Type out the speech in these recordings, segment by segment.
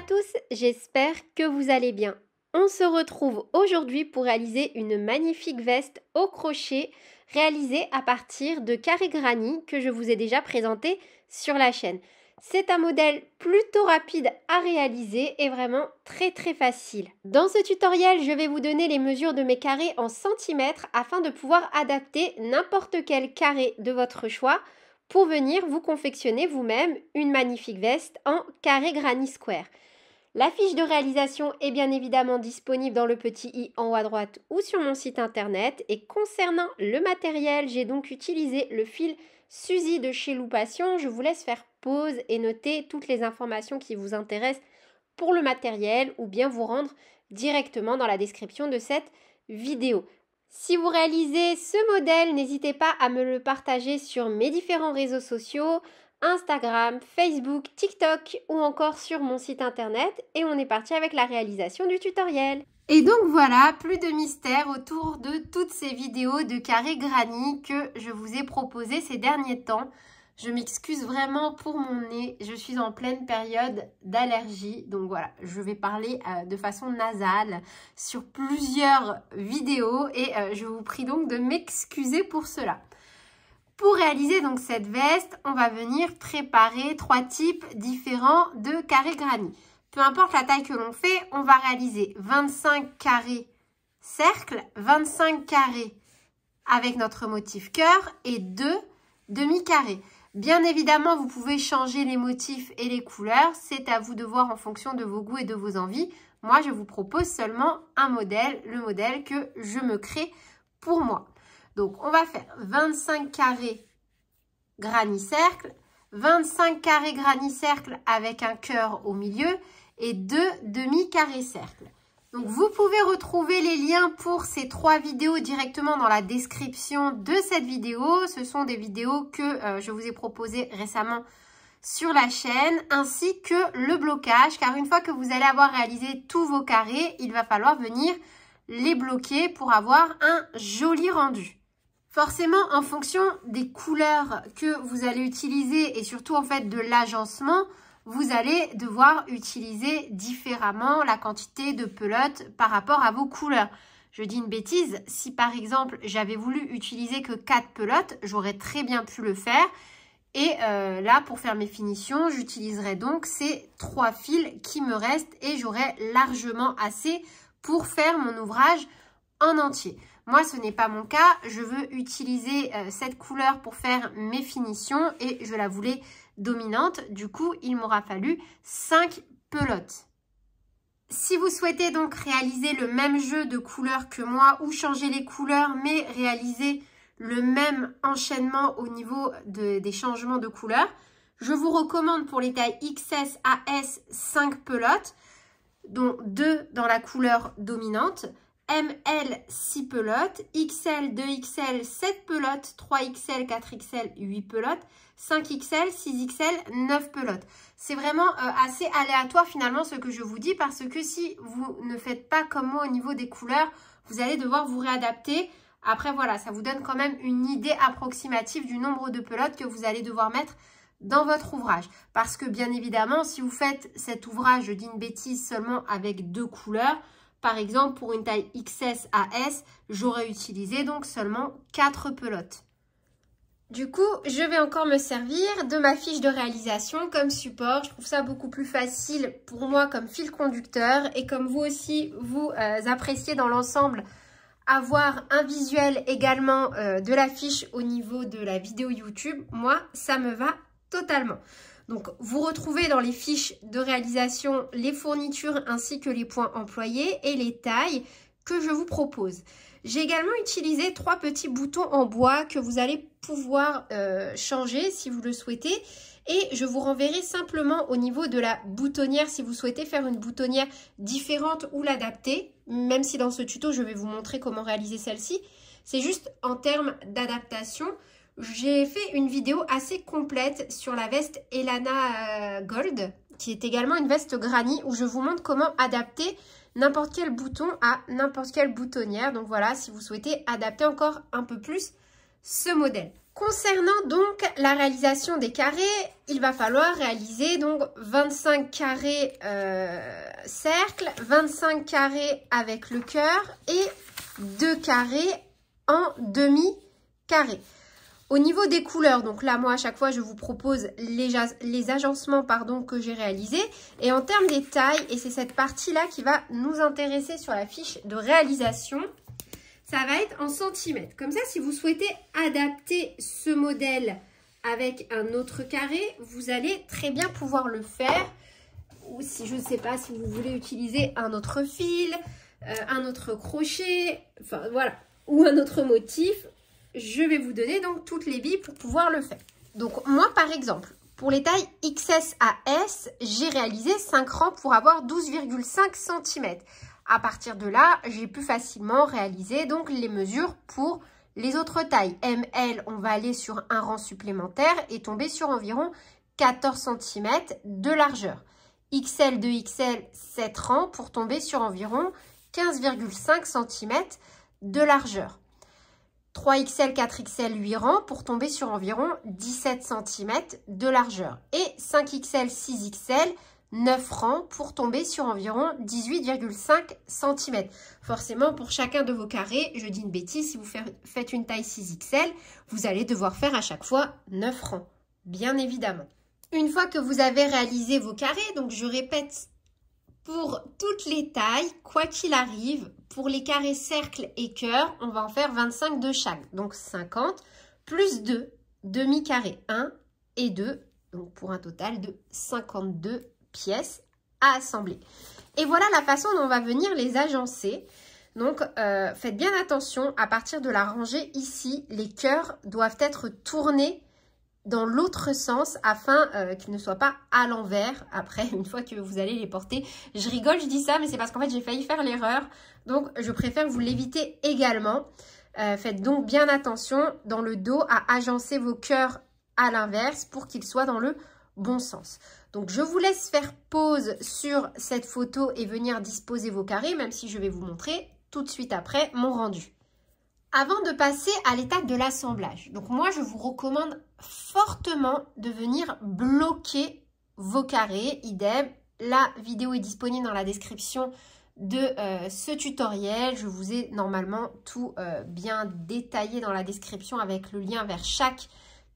tous, j'espère que vous allez bien. On se retrouve aujourd'hui pour réaliser une magnifique veste au crochet réalisée à partir de carré granny que je vous ai déjà présenté sur la chaîne. C'est un modèle plutôt rapide à réaliser et vraiment très facile. Dans ce tutoriel, je vais vous donner les mesures de mes carrés en centimètres afin de pouvoir adapter n'importe quel carré de votre choix pour venir vous confectionner vous-même une magnifique veste en carré granny square. La fiche de réalisation est bien évidemment disponible dans le petit i en haut à droite ou sur mon site internet. Et concernant le matériel, j'ai donc utilisé le fil Suzy de chez Loupation. Je vous laisse faire pause et noter toutes les informations qui vous intéressent pour le matériel ou bien vous rendre directement dans la description de cette vidéo. Si vous réalisez ce modèle, n'hésitez pas à me le partager sur mes différents réseaux sociaux, Instagram, Facebook, TikTok ou encore sur mon site internet. Et on est parti avec la réalisation du tutoriel. Et donc voilà, plus de mystère autour de toutes ces vidéos de carré granny que je vous ai proposées ces derniers temps. Je m'excuse vraiment pour mon nez, je suis en pleine période d'allergie, donc voilà, je vais parler de façon nasale sur plusieurs vidéos et je vous prie donc de m'excuser pour cela. Pour réaliser donc cette veste, on va venir préparer 3 types différents de carré granny. Peu importe la taille que l'on fait, on va réaliser 25 carrés cercles, 25 carrés avec notre motif cœur et 2 demi-carrés. Bien évidemment, vous pouvez changer les motifs et les couleurs. C'est à vous de voir en fonction de vos goûts et de vos envies. Moi, je vous propose seulement un modèle, le modèle que je me crée pour moi. Donc, on va faire 25 carrés granny cercle, 25 carrés granny cercle avec un cœur au milieu et 2 demi-carrés cercles. Donc, vous pouvez retrouver les liens pour ces 3 vidéos directement dans la description de cette vidéo. Ce sont des vidéos que je vous ai proposées récemment sur la chaîne, ainsi que le blocage, car une fois que vous allez avoir réalisé tous vos carrés, il va falloir venir les bloquer pour avoir un joli rendu. Forcément, en fonction des couleurs que vous allez utiliser et surtout en fait de l'agencement, vous allez devoir utiliser différemment la quantité de pelote par rapport à vos couleurs. Je dis une bêtise, si par exemple j'avais voulu utiliser que 4 pelotes, j'aurais très bien pu le faire. Et là, pour faire mes finitions, j'utiliserai donc ces 3 fils qui me restent et j'aurai largement assez pour faire mon ouvrage en entier. Moi, ce n'est pas mon cas. Je veux utiliser cette couleur pour faire mes finitions et je la voulais dominante. Du coup, il m'aura fallu 5 pelotes. Si vous souhaitez donc réaliser le même jeu de couleurs que moi ou changer les couleurs mais réaliser le même enchaînement au niveau des changements de couleurs, je vous recommande pour les tailles XS à S 5 pelotes, dont 2 dans la couleur dominante, ML 6 pelotes, XL 2XL 7 pelotes, 3XL 4XL 8 pelotes, 5XL 6XL 9 pelotes. C'est vraiment assez aléatoire finalement ce que je vous dis, parce que si vous ne faites pas comme moi au niveau des couleurs, vous allez devoir vous réadapter. Après voilà, ça vous donne quand même une idée approximative du nombre de pelotes que vous allez devoir mettre dans votre ouvrage. Parce que bien évidemment, si vous faites cet ouvrage, je dis une bêtise, seulement avec 2 couleurs, par exemple, pour une taille XS à S, j'aurais utilisé donc seulement 4 pelotes. Du coup, je vais encore me servir de ma fiche de réalisation comme support. Je trouve ça beaucoup plus facile pour moi comme fil conducteur. Et comme vous aussi, vous appréciez dans l'ensemble avoir un visuel également de la fiche au niveau de la vidéo YouTube, moi, ça me va totalement. Donc, vous retrouvez dans les fiches de réalisation les fournitures ainsi que les points employés et les tailles que je vous propose. J'ai également utilisé 3 petits boutons en bois que vous allez pouvoir changer si vous le souhaitez. Et je vous renverrai simplement au niveau de la boutonnière si vous souhaitez faire une boutonnière différente ou l'adapter. Même si dans ce tuto, je vais vous montrer comment réaliser celle-ci. C'est juste en termes d'adaptation. J'ai fait une vidéo assez complète sur la veste Elana Gold, qui est également une veste granny, où je vous montre comment adapter n'importe quel bouton à n'importe quelle boutonnière. Donc voilà, si vous souhaitez adapter encore un peu plus ce modèle. Concernant donc la réalisation des carrés, il va falloir réaliser donc 25 carrés cercles, 25 carrés avec le cœur et 2 carrés en demi-carré. Au niveau des couleurs, donc là moi à chaque fois je vous propose les agencements que j'ai réalisés. Et en termes des tailles, et c'est cette partie-là qui va nous intéresser sur la fiche de réalisation, ça va être en centimètres. Comme ça, si vous souhaitez adapter ce modèle avec un autre carré, vous allez très bien pouvoir le faire. Ou si je ne sais pas, si vous voulez utiliser un autre fil, un autre crochet, enfin voilà, ou un autre motif, je vais vous donner donc toutes les billes pour pouvoir le faire. Donc moi par exemple, pour les tailles XS à S, j'ai réalisé 5 rangs pour avoir 12,5 cm. À partir de là, j'ai pu facilement réaliser donc les mesures pour les autres tailles. ML, on va aller sur un rang supplémentaire et tomber sur environ 14 cm de largeur. XL, 2XL, 7 rangs pour tomber sur environ 15,5 cm de largeur. 3XL, 4XL, 8 rangs pour tomber sur environ 17 cm de largeur. Et 5XL, 6XL, 9 rangs pour tomber sur environ 18,5 cm. Forcément, pour chacun de vos carrés, je dis une bêtise, si vous faites une taille 6XL, vous allez devoir faire à chaque fois 9 rangs, bien évidemment. Une fois que vous avez réalisé vos carrés, donc je répète pour toutes les tailles, quoi qu'il arrive, pour les carrés cercles et cœur, on va en faire 25 de chaque. Donc 50 plus 2 demi-carrés 1 et 2, donc pour un total de 52 pièces à assembler. Et voilà la façon dont on va venir les agencer. Donc faites bien attention, à partir de la rangée ici, les cœurs doivent être tournés dans l'autre sens afin qu'ils ne soient pas à l'envers après une fois que vous allez les porter. Je rigole, je dis ça, mais c'est parce qu'en fait j'ai failli faire l'erreur, donc je préfère vous l'éviter également. Faites donc bien attention dans le dos à agencer vos cœurs à l'inverse pour qu'ils soient dans le bon sens. Donc je vous laisse faire pause sur cette photo et venir disposer vos carrés, même si je vais vous montrer tout de suite après mon rendu. Avant de passer à l'étape de l'assemblage, donc moi je vous recommande fortement de venir bloquer vos carrés, idem. La vidéo est disponible dans la description de ce tutoriel. Je vous ai normalement tout bien détaillé dans la description avec le lien vers chaque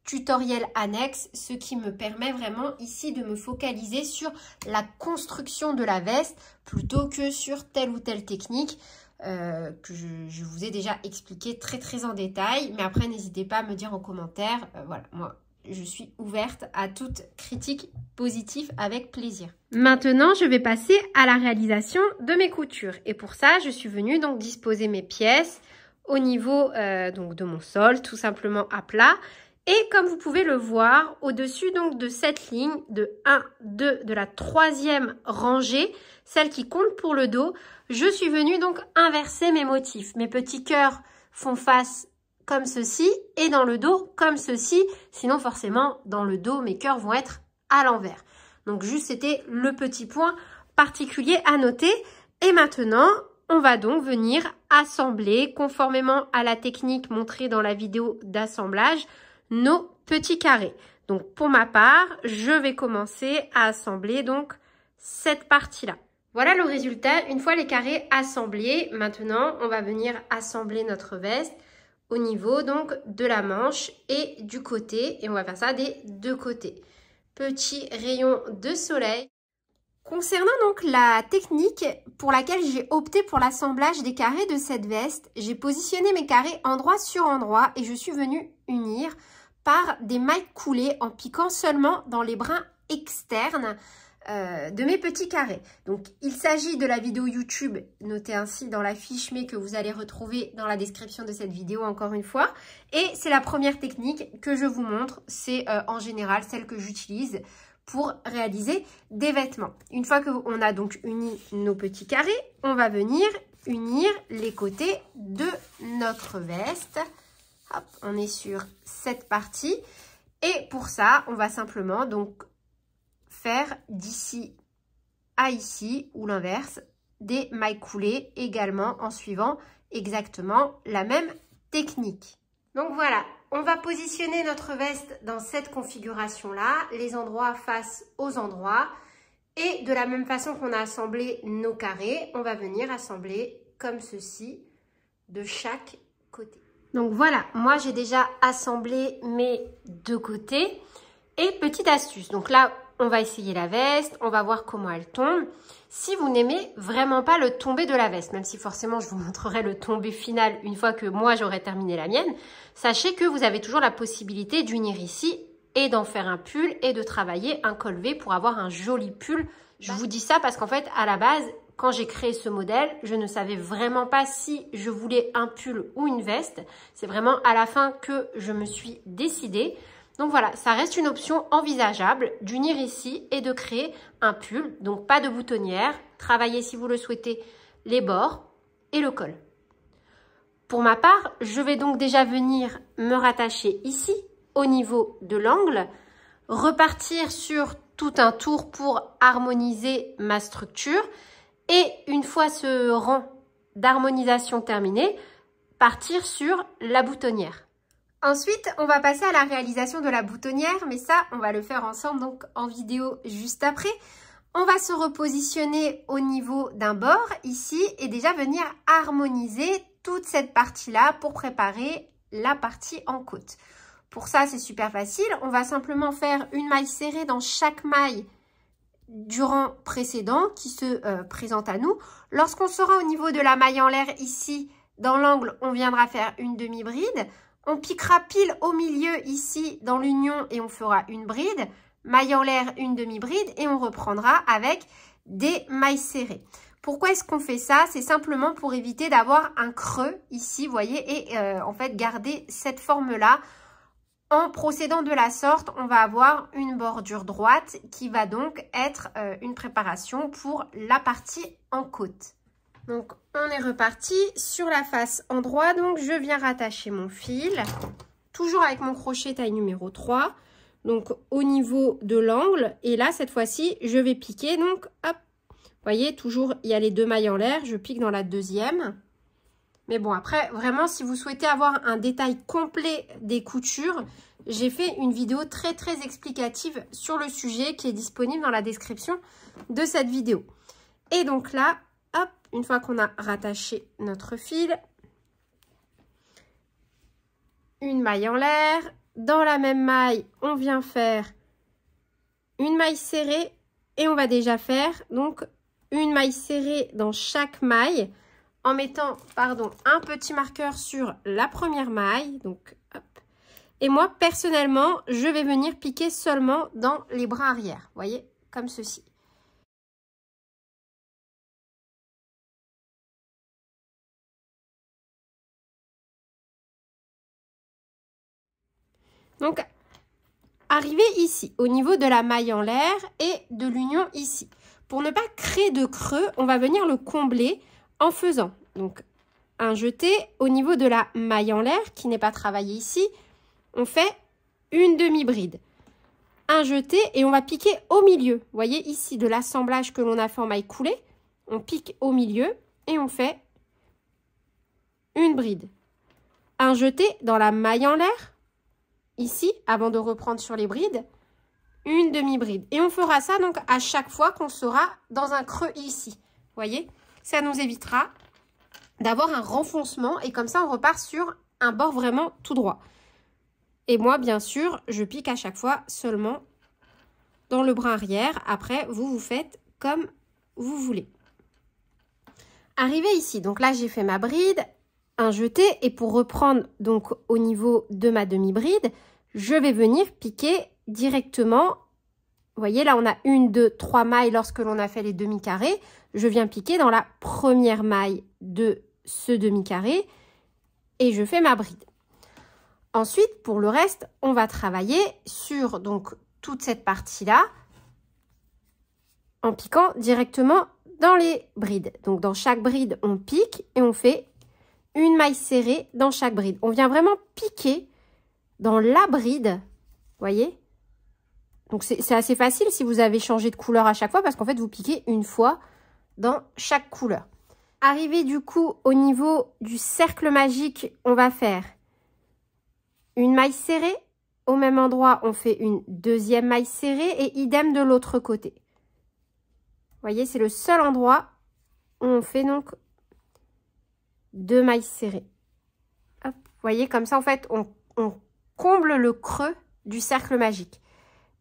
tutoriel annexe, ce qui me permet vraiment ici de me focaliser sur la construction de la veste plutôt que sur telle ou telle technique que je vous ai déjà expliqué très en détail. Mais après, n'hésitez pas à me dire en commentaire. Voilà, moi, je suis ouverte à toute critique positive avec plaisir. Maintenant, je vais passer à la réalisation de mes coutures. Et pour ça, je suis venue donc disposer mes pièces au niveau donc de mon sol, tout simplement à plat. Et comme vous pouvez le voir, au-dessus donc de cette ligne de 1, 2, de la troisième rangée, celle qui compte pour le dos, je suis venue donc inverser mes motifs. Mes petits cœurs font face comme ceci et dans le dos comme ceci. Sinon forcément, dans le dos, mes cœurs vont être à l'envers. Donc juste, c'était le petit point particulier à noter. Et maintenant, on va donc venir assembler, conformément à la technique montrée dans la vidéo d'assemblage, nos petits carrés. Donc pour ma part, je vais commencer à assembler donc cette partie-là. Voilà le résultat une fois les carrés assemblés. Maintenant, on va venir assembler notre veste au niveau donc de la manche et du côté. Et on va faire ça des deux côtés. Petit rayon de soleil. Concernant donc la technique pour laquelle j'ai opté pour l'assemblage des carrés de cette veste, j'ai positionné mes carrés endroit sur endroit et je suis venue unir par des mailles coulées en piquant seulement dans les brins externes de mes petits carrés. Donc il s'agit de la vidéo YouTube notée ainsi dans la fiche mais que vous allez retrouver dans la description de cette vidéo encore une fois. Et c'est la première technique que je vous montre, c'est en général celle que j'utilise pour réaliser des vêtements. Une fois qu'on a donc uni nos petits carrés, on va venir unir les côtés de notre veste. Hop, on est sur cette partie. Et pour ça, on va simplement donc faire d'ici à ici ou l'inverse des mailles coulées également en suivant exactement la même technique. Donc voilà, on va positionner notre veste dans cette configuration-là, les endroits face aux endroits. Et de la même façon qu'on a assemblé nos carrés, on va venir assembler comme ceci de chaque côté. Donc voilà, moi j'ai déjà assemblé mes deux côtés. Et petite astuce, donc là on va essayer la veste, on va voir comment elle tombe. Si vous n'aimez vraiment pas le tombé de la veste, même si forcément je vous montrerai le tombé final une fois que moi j'aurai terminé la mienne, sachez que vous avez toujours la possibilité d'unir ici et d'en faire un pull et de travailler un col V pour avoir un joli pull. Je vous dis ça parce qu'en fait à la base, quand j'ai créé ce modèle, je ne savais vraiment pas si je voulais un pull ou une veste. C'est vraiment à la fin que je me suis décidée. Donc voilà, ça reste une option envisageable d'unir ici et de créer un pull. Donc pas de boutonnière, travaillez si vous le souhaitez les bords et le col. Pour ma part, je vais donc déjà venir me rattacher ici au niveau de l'angle, repartir sur tout un tour pour harmoniser ma structure et une fois ce rang d'harmonisation terminé, partir sur la boutonnière. Ensuite, on va passer à la réalisation de la boutonnière, mais ça, on va le faire ensemble donc en vidéo juste après. On va se repositionner au niveau d'un bord ici et déjà venir harmoniser toute cette partie-là pour préparer la partie en côte. Pour ça, c'est super facile. On va simplement faire une maille serrée dans chaque maille du rang précédent qui se présente à nous. Lorsqu'on sera au niveau de la maille en l'air ici, dans l'angle, on viendra faire une demi-bride. On piquera pile au milieu ici dans l'union et on fera une bride, maille en l'air, une demi-bride et on reprendra avec des mailles serrées. Pourquoi est-ce qu'on fait ça? C'est simplement pour éviter d'avoir un creux ici, vous voyez, et en fait garder cette forme-là. En procédant de la sorte, on va avoir une bordure droite qui va donc être une préparation pour la partie en côte. Donc, on est reparti sur la face en droit. Donc, je viens rattacher mon fil, toujours avec mon crochet taille numéro 3. Donc, au niveau de l'angle. Et là, cette fois-ci, je vais piquer. Donc, hop, vous voyez, toujours, il y a les deux mailles en l'air. Je pique dans la deuxième. Mais bon, après, vraiment, si vous souhaitez avoir un détail complet des coutures, j'ai fait une vidéo très, très explicative sur le sujet qui est disponible dans la description de cette vidéo. Et donc là, hop, une fois qu'on a rattaché notre fil, une maille en l'air. Dans la même maille, on vient faire une maille serrée et on va déjà faire donc une maille serrée dans chaque maille en mettant, pardon, un petit marqueur sur la première maille. Donc, hop. Et moi, personnellement, je vais venir piquer seulement dans les bras arrière. Vous voyez, comme ceci. Donc, arrivé ici, au niveau de la maille en l'air et de l'union ici. Pour ne pas créer de creux, on va venir le combler en faisant donc un jeté au niveau de la maille en l'air qui n'est pas travaillée ici. On fait une demi-bride. Un jeté et on va piquer au milieu. Vous voyez ici de l'assemblage que l'on a fait en maille coulée. On pique au milieu et on fait une bride. Un jeté dans la maille en l'air. Ici, avant de reprendre sur les brides, une demi-bride. Et on fera ça donc à chaque fois qu'on sera dans un creux ici. Vous voyez, ça nous évitera d'avoir un renfoncement et comme ça, on repart sur un bord vraiment tout droit. Et moi, bien sûr, je pique à chaque fois seulement dans le bras arrière. Après, vous faites comme vous voulez. Arrivé ici, donc là, j'ai fait ma bride, un jeté. Et pour reprendre donc au niveau de ma demi-bride, je vais venir piquer directement. Vous voyez, là, on a 1, 2, 3 mailles lorsque l'on a fait les demi-carrés. Je viens piquer dans la première maille de ce demi-carré et je fais ma bride. Ensuite, pour le reste, on va travailler sur donc toute cette partie-là en piquant directement dans les brides. Donc, dans chaque bride, on pique et on fait une maille serrée dans chaque bride. On vient vraiment piquer dans la bride, vous voyez. Donc, c'est assez facile si vous avez changé de couleur à chaque fois parce qu'en fait, vous piquez une fois dans chaque couleur. Arrivé du coup au niveau du cercle magique, on va faire une maille serrée. Au même endroit, on fait une deuxième maille serrée et idem de l'autre côté. Vous voyez, c'est le seul endroit où on fait donc 2 mailles serrées. Hop, vous voyez, comme ça, en fait, on comble le creux du cercle magique.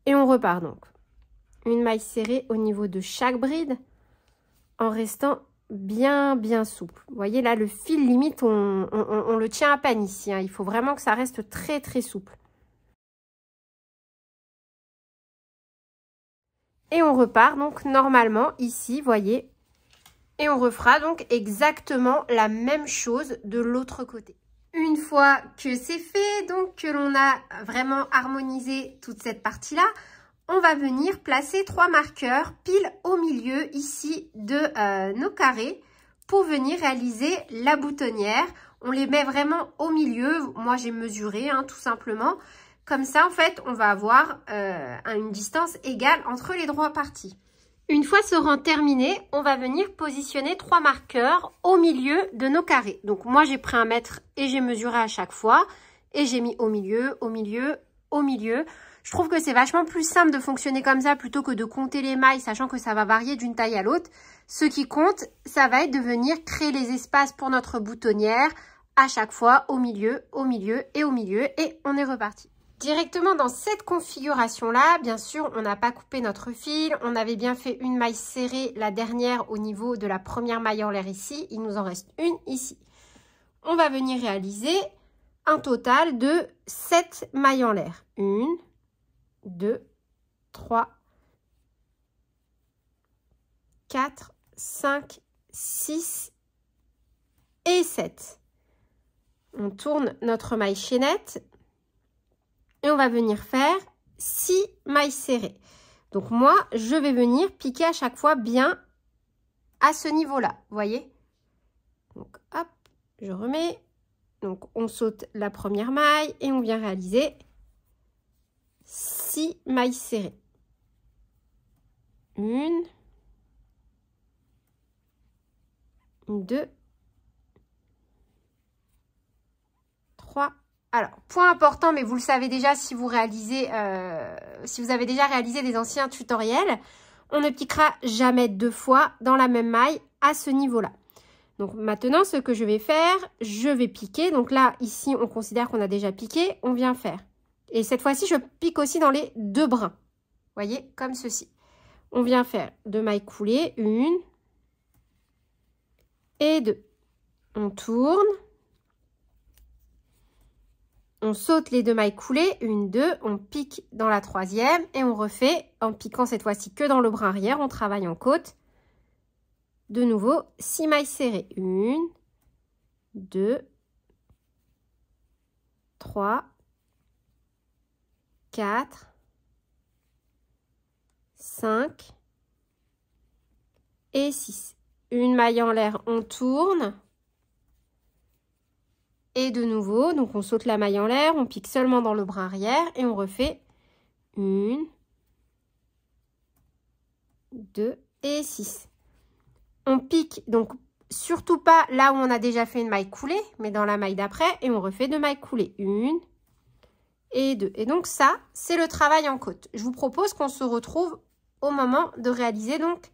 Et on repart donc. Une maille serrée au niveau de chaque bride en restant bien souple. Vous voyez, là, le fil, limite, on le tient à peine ici. Hein. Il faut vraiment que ça reste très souple. Et on repart donc normalement ici, voyez. Et on refera donc exactement la même chose de l'autre côté. Une fois que c'est fait, donc que l'on a vraiment harmonisé toute cette partie-là, on va venir placer 3 marqueurs pile au milieu ici de nos carrés pour venir réaliser la boutonnière. On les met vraiment au milieu. Moi, j'ai mesuré tout simplement. Comme ça, en fait, on va avoir une distance égale entre les 3 parties. Une fois ce rang terminé, on va venir positionner 3 marqueurs au milieu de nos carrés. Donc moi, j'ai pris 1 mètre et j'ai mesuré à chaque fois. Et j'ai mis au milieu, au milieu, au milieu. Je trouve que c'est vachement plus simple de fonctionner comme ça plutôt que de compter les mailles, sachant que ça va varier d'une taille à l'autre. Ce qui compte, ça va être de venir créer les espaces pour notre boutonnière à chaque fois au milieu et au milieu. Et on est reparti. Directement dans cette configuration-là, bien sûr, on n'a pas coupé notre fil. On avait bien fait une maille serrée, la dernière au niveau de la première maille en l'air ici. Il nous en reste une ici. On va venir réaliser un total de 7 mailles en l'air. 1, 2, 3, 4, 5, 6 et 7. On tourne notre maille chaînette. Et on va venir faire 6 mailles serrées. Donc moi, je vais venir piquer à chaque fois bien à ce niveau-là. Vous voyez? Donc hop, je remets. Donc on saute la première maille et on vient réaliser 6 mailles serrées. 1, 2, 3. Alors, point important, mais vous le savez déjà si vous réalisez, si vous avez déjà réalisé des anciens tutoriels, on ne piquera jamais 2 fois dans la même maille à ce niveau-là. Donc maintenant, ce que je vais faire, je vais piquer. Donc là, ici, on considère qu'on a déjà piqué, on vient faire. Et cette fois-ci, je pique aussi dans les 2 brins. Vous voyez, comme ceci. On vient faire 2 mailles coulées, 1 et 2. On tourne. On saute les 2 mailles coulées, 1, 2, on pique dans la 3e et on refait en piquant cette fois-ci que dans le brin arrière, on travaille en côte. De nouveau, 6 mailles serrées, 1, 2, 3, 4, 5 et 6. Une maille en l'air, on tourne. Et de nouveau, donc on saute la maille en l'air, on pique seulement dans le brin arrière et on refait 1, 2 et 6. On pique donc surtout pas là où on a déjà fait une maille coulée, mais dans la maille d'après et on refait 2 mailles coulées. 1 et 2. Et donc ça, c'est le travail en côte. Je vous propose qu'on se retrouve au moment de réaliser donc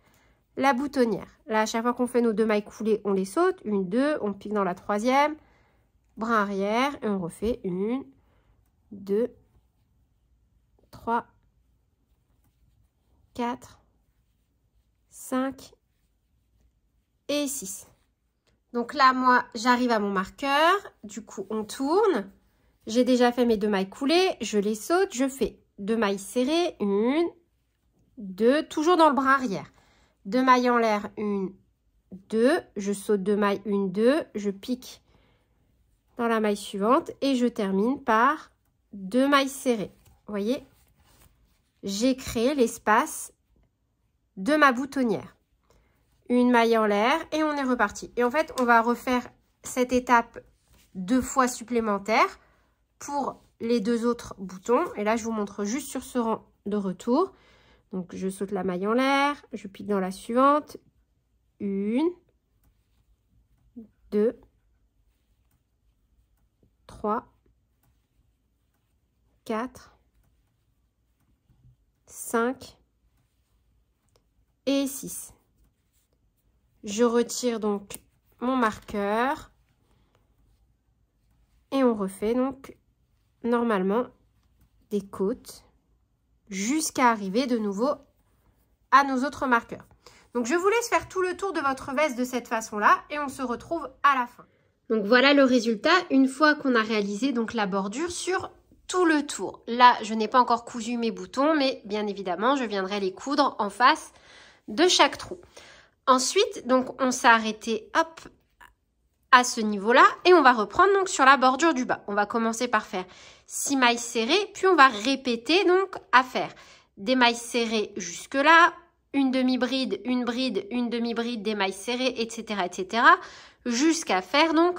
la boutonnière. Là, à chaque fois qu'on fait nos 2 mailles coulées, on les saute. 1, 2, on pique dans la 3e. Brin arrière et on refait 1, 2, 3, 4, 5 et 6. Donc là, moi, j'arrive à mon marqueur. Du coup, on tourne. J'ai déjà fait mes 2 mailles coulées. Je les saute. Je fais 2 mailles serrées. 1, 2, toujours dans le brin arrière. 2 mailles en l'air. 1, 2. Je saute 2 mailles. 1, 2. Je pique dans la maille suivante et je termine par 2 mailles serrées. Vous voyez, j'ai créé l'espace de ma boutonnière. Une maille en l'air et on est reparti. Et en fait, on va refaire cette étape 2 fois supplémentaire pour les 2 autres boutons. Et là, je vous montre juste sur ce rang de retour. Donc, je saute la maille en l'air, je pique dans la suivante. 1, 2, 3, 4, 5 et 6. Je retire donc mon marqueur et on refait donc normalement des côtes jusqu'à arriver de nouveau à nos autres marqueurs. Donc je vous laisse faire tout le tour de votre veste de cette façon-là et on se retrouve à la fin. Donc voilà le résultat une fois qu'on a réalisé donc la bordure sur tout le tour. Là, je n'ai pas encore cousu mes boutons, mais bien évidemment, je viendrai les coudre en face de chaque trou. Ensuite, donc on s'est arrêté hop à ce niveau-là et on va reprendre donc sur la bordure du bas. On va commencer par faire 6 mailles serrées, puis on va répéter donc à faire des mailles serrées jusque là, une demi-bride, une bride, une demi-bride, des mailles serrées, etc., jusqu'à faire donc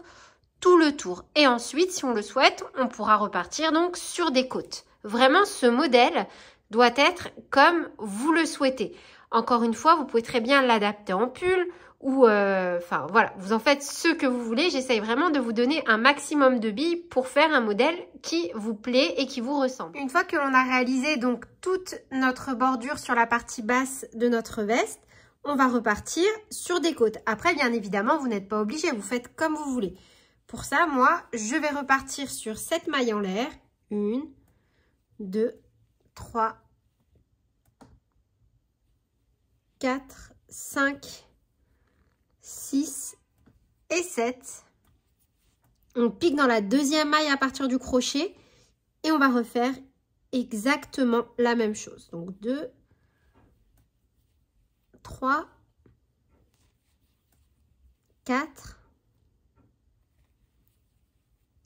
tout le tour. Et ensuite, si on le souhaite, on pourra repartir donc sur des côtes. Vraiment, ce modèle doit être comme vous le souhaitez. Encore une fois, vous pouvez très bien l'adapter en pull ou enfin voilà, vous en faites ce que vous voulez. J'essaye vraiment de vous donner un maximum de billes pour faire un modèle qui vous plaît et qui vous ressemble. Une fois que l'on a réalisé donc toute notre bordure sur la partie basse de notre veste, on va repartir sur des côtes. Après, bien évidemment, vous n'êtes pas obligé, vous faites comme vous voulez. Pour ça, moi, je vais repartir sur 7 mailles en l'air. 1, 2, 3, 4, 5, 6 et 7. On pique dans la deuxième maille à partir du crochet et on va refaire exactement la même chose. Donc 2, 3, 4,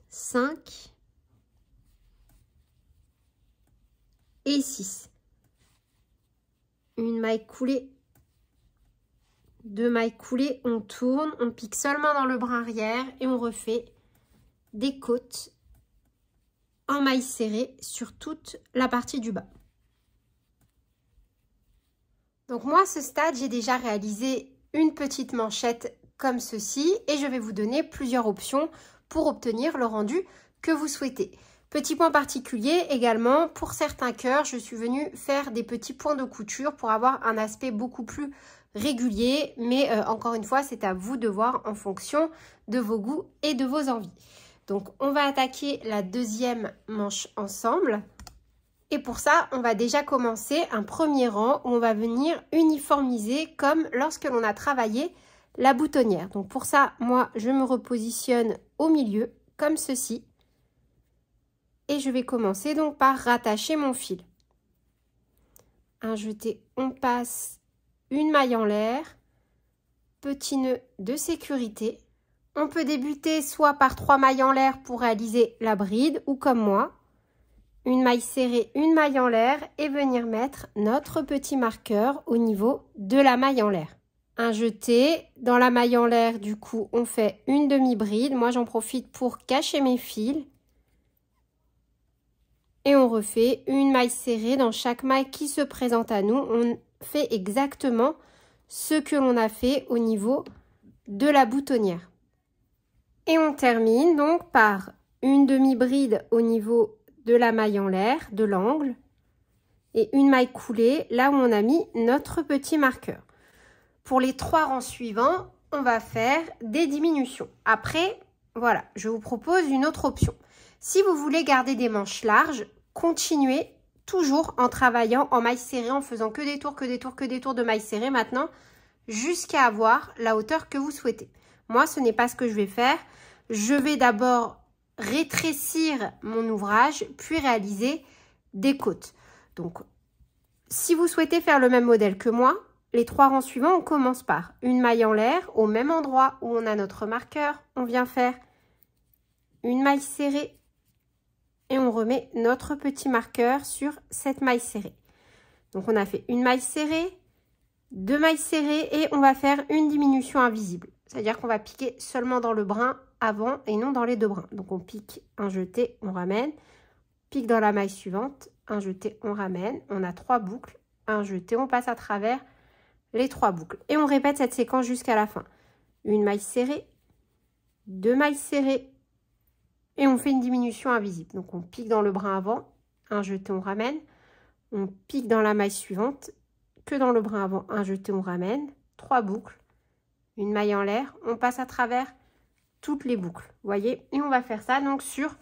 5 et 6. Une maille coulée, 2 mailles coulées, on tourne, on pique seulement dans le brin arrière et on refait des côtes en mailles serrées sur toute la partie du bas. Donc moi à ce stade, j'ai déjà réalisé une petite manchette comme ceci et je vais vous donner plusieurs options pour obtenir le rendu que vous souhaitez. Petit point particulier également, pour certains cœurs, je suis venue faire des petits points de couture pour avoir un aspect beaucoup plus régulier, mais encore une fois, c'est à vous de voir en fonction de vos goûts et de vos envies. Donc, on va attaquer la deuxième manche ensemble. Et pour ça, on va déjà commencer un premier rang où on va venir uniformiser comme lorsque l'on a travaillé la boutonnière. Donc, pour ça, moi, je me repositionne au milieu comme ceci. Et je vais commencer donc par rattacher mon fil. Un jeté, on passe une maille en l'air, petit nœud de sécurité. On peut débuter soit par 3 mailles en l'air pour réaliser la bride ou comme moi, une maille serrée, une maille en l'air et venir mettre notre petit marqueur au niveau de la maille en l'air. Un jeté, dans la maille en l'air, du coup, on fait une demi-bride. Moi, j'en profite pour cacher mes fils. Et on refait une maille serrée dans chaque maille qui se présente à nous. On fait exactement ce que l'on a fait au niveau de la boutonnière. Et on termine donc par une demi-bride au niveau de la maille en l'air, de l'angle. Et une maille coulée là où on a mis notre petit marqueur. Pour les 3 rangs suivants, on va faire des diminutions. Après, voilà, je vous propose une autre option. Si vous voulez garder des manches larges, continuez toujours en travaillant en maille serrée, en faisant que des tours, que des tours, que des tours de maille serrée maintenant, jusqu'à avoir la hauteur que vous souhaitez. Moi, ce n'est pas ce que je vais faire. Je vais d'abord rétrécir mon ouvrage, puis réaliser des côtes. Donc, si vous souhaitez faire le même modèle que moi, les 3 rangs suivants, on commence par une maille en l'air, au même endroit où on a notre marqueur, on vient faire une maille serrée et on remet notre petit marqueur sur cette maille serrée. Donc, on a fait une maille serrée, 2 mailles serrées et on va faire une diminution invisible. C'est-à-dire qu'on va piquer seulement dans le brin avant et non dans les 2 brins. Donc, on pique un jeté, on ramène, pique dans la maille suivante, un jeté, on ramène. On a 3 boucles, un jeté, on passe à travers les 3 boucles. Et on répète cette séquence jusqu'à la fin. Une maille serrée, 2 mailles serrées et on fait une diminution invisible. Donc, on pique dans le brin avant un jeté, on ramène. On pique dans la maille suivante, que dans le brin avant, un jeté, on ramène. 3 boucles, une maille en l'air, on passe à travers toutes les boucles, vous voyez. Et on va faire ça donc sur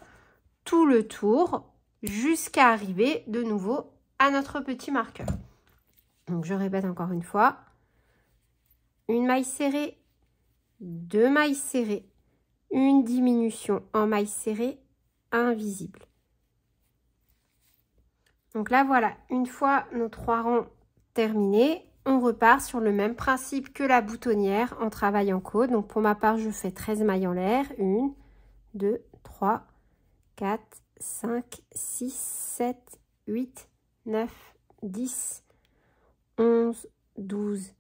tout le tour jusqu'à arriver de nouveau à notre petit marqueur. Donc je répète encore une fois, une maille serrée, 2 mailles serrées, une diminution en maille serrée invisible. Donc là voilà, une fois nos 3 rangs terminés, on repart sur le même principe que la boutonnière en travail en côte. Donc pour ma part, je fais 13 mailles en l'air, 1, 2, 3, 4, 5, 6, 7, 8, 9, 10, 11, 12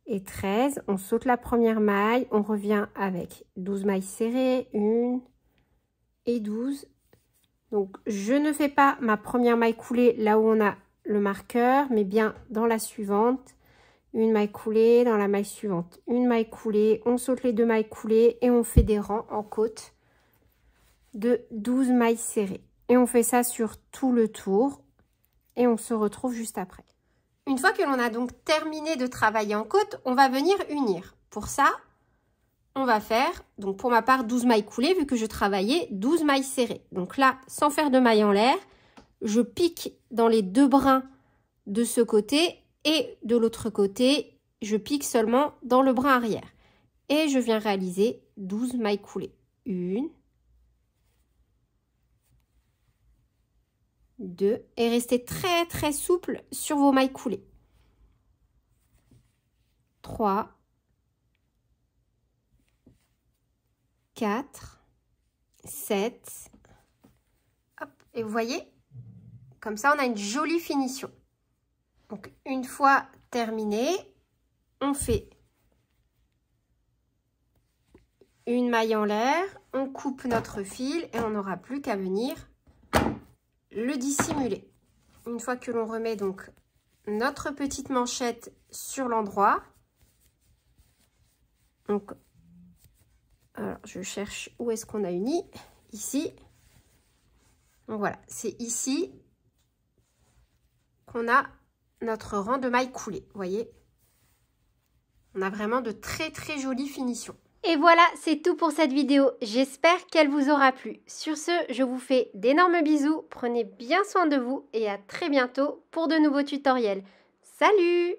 et 13. On saute la première maille, on revient avec 12 mailles serrées, 1 et 12. Donc je ne fais pas ma première maille coulée là où on a le marqueur, mais bien dans la suivante. Une maille coulée, dans la maille suivante, une maille coulée, on saute les 2 mailles coulées et on fait des rangs en côte de 12 mailles serrées. Et on fait ça sur tout le tour et on se retrouve juste après. Une fois que l'on a donc terminé de travailler en côte, on va venir unir. Pour ça, on va faire, donc pour ma part, 12 mailles coulées vu que je travaillais 12 mailles serrées. Donc là, sans faire de mailles en l'air, je pique dans les 2 brins de ce côté et de l'autre côté, je pique seulement dans le brin arrière. Et je viens réaliser 12 mailles coulées. 1, 2, et restez très très souple sur vos mailles coulées. 3, 4, 7. Hop, et vous voyez, comme ça on a une jolie finition. Donc, une fois terminé, on fait une maille en l'air, on coupe notre fil et on n'aura plus qu'à venir le dissimuler. Une fois que l'on remet donc notre petite manchette sur l'endroit, donc, alors je cherche où est-ce qu'on a uni, ici. Donc voilà, c'est ici qu'on a notre rang de mailles coulées, vous voyez, on a vraiment de très très jolies finitions. Et voilà, c'est tout pour cette vidéo. J'espère qu'elle vous aura plu. Sur ce, je vous fais d'énormes bisous, prenez bien soin de vous et à très bientôt pour de nouveaux tutoriels. Salut!